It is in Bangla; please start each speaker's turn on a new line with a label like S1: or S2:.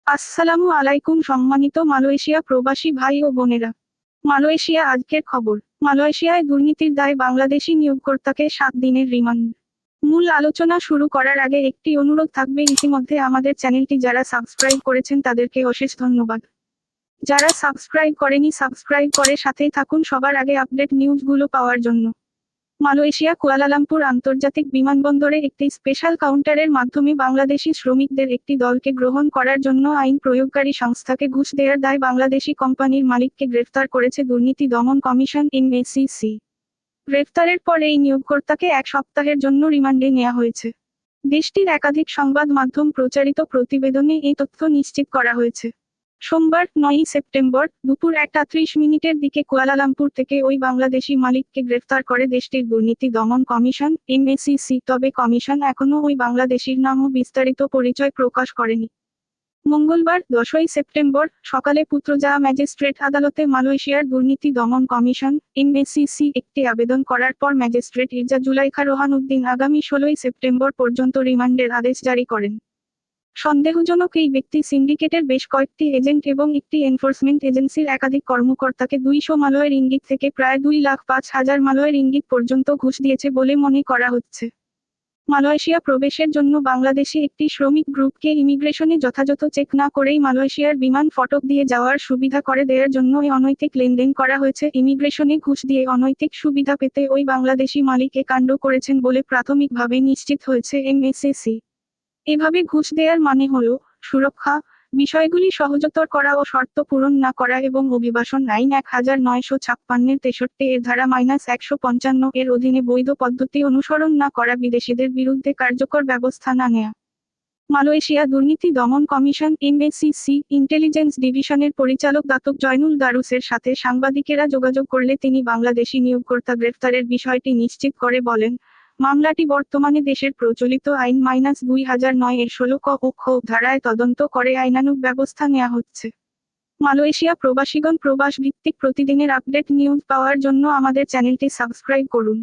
S1: আসসালামু আলাইকুম সম্মানিত মালয়েশিয়া প্রবাসী ভাই ও বোনেরা। মালয়েশিয়া আজকের খবর। মালয়েশিয়ায় দুর্নীতির দায়ে বাংলাদেশি নিয়োগকর্তাকে 7 দিনের রিমান্ড। মূল আলোচনা শুরু করার আগে একটি অনুরোধ থাকবে, ইতিমধ্যে আমাদের চ্যানেলটি যারা সাবস্ক্রাইব করেছেন তাদেরকে অশেষ ধন্যবাদ। যারা সাবস্ক্রাইব করেনি সাবস্ক্রাইব করে সাথেই থাকুন সবার আগে আপডেট নিউজগুলো পাওয়ার জন্য। মালয়েশিয়া কুয়ালালামপুর আন্তর্জাতিক বিমানবন্দরে একটি স্পেশাল কাউন্টারের মাধ্যমে বাংলাদেশি শ্রমিকদের একটি দলকে গ্রহণ করার জন্য আইন প্রয়োগকারী সংস্থাকে ঘুষ দেওয়ার দায়ে বাংলাদেশি কোম্পানির মালিককে গ্রেফতার করেছে দুর্নীতি দমন কমিশন (NACC). গ্রেফতারের পর এই নিয়োগকর্তাকে 1 সপ্তাহের জন্য রিমান্ডে নেওয়া হয়েছে। দেশটির একাধিক সংবাদ মাধ্যম প্রচারিত প্রতিবেদনে এই তথ্য নিশ্চিত করা হয়েছে। সোমবার 9 সেপ্টেম্বর দুপুর 1:30 দিকে কুয়ালালামপুর থেকে ওই বাংলাদেশি মালিককে গ্রেফতার করে দেশটির দুর্নীতি দমন কমিশন (NACC). তবে কমিশন এখনও ওই বাংলাদেশির নাম ও বিস্তারিত পরিচয় প্রকাশ করেনি। মঙ্গলবার 10 সেপ্টেম্বর সকালে পুত্রজায়া ম্যাজিস্ট্রেট আদালতে মালয়েশিয়ার দুর্নীতি দমন কমিশন (NACC) একটি আবেদন করার পর ম্যাজিস্ট্রেট ইরজা জুলাইখা রোহান উদ্দিন আগামী 16 সেপ্টেম্বর পর্যন্ত রিমান্ডের আদেশ জারি করেন। সন্দেহজনক এই ব্যক্তি সিন্ডিকেটের বেশ কয়েকটি এজেন্ট এবং একটি এনফোর্সমেন্ট এজেন্সির একাধিক কর্মকর্তাকে 200 মালয় রিঙ্গিত থেকে প্রায় 2,05,000 মালয় রিঙ্গিত পর্যন্ত ঘুষ দিয়েছে বলে মনে করা হচ্ছে। মালয়েশিয়া প্রবেশের জন্য বাংলাদেশি একটি শ্রমিক গ্রুপকে ইমিগ্রেশনে যথাযথ চেক না করেই মালয়েশিয়ার বিমান ফটক দিয়ে যাওয়ার সুবিধা করে দেওয়ার জন্য এই অনৈতিক লেনদেন করা হয়েছে। ইমিগ্রেশনে ঘুষ দিয়ে অনৈতিক সুবিধা পেতে ওই বাংলাদেশি মালিক এ কাণ্ড করেছেন বলে প্রাথমিকভাবে নিশ্চিত হয়েছে NACC। এভাবে ঘুষ দেওয়ার মানে হল সুরক্ষা, বিষয়গুলি সহজতর করা ও শর্ত পূরণ না করা এবং অভিবাসন আইন 1956 এর 63 এর ধারা -155 এর অধীনে বৈধ পদ্ধতি অনুসরণ না করা, বিদেশিদের বিরুদ্ধে কার্যকর ব্যবস্থা না নেওয়া। মালয়েশিয়া দুর্নীতি দমন কমিশন (NACC) ইন্টেলিজেন্স ডিভিশনের পরিচালক দাতুক জয়নুল দারুসের সাথে সাংবাদিকেরা যোগাযোগ করলে তিনি বাংলাদেশি নিয়োগকর্তা গ্রেফতারের বিষয়টি নিশ্চিত করে বলেন, মামলাটি বর্তমানে দেশের প্রচলিত আইন -2009 এর 16 ক ও খ ধারায় তদন্ত করে আইনানুগ ব্যবস্থা নেওয়া হচ্ছে। মালয়েশিয়া প্রবাসীগণ প্রবাস ভিত্তিক প্রতিদিনের আপডেট নিউজ পাওয়ার জন্য আমাদের চ্যানেলটি সাবস্ক্রাইব করুন।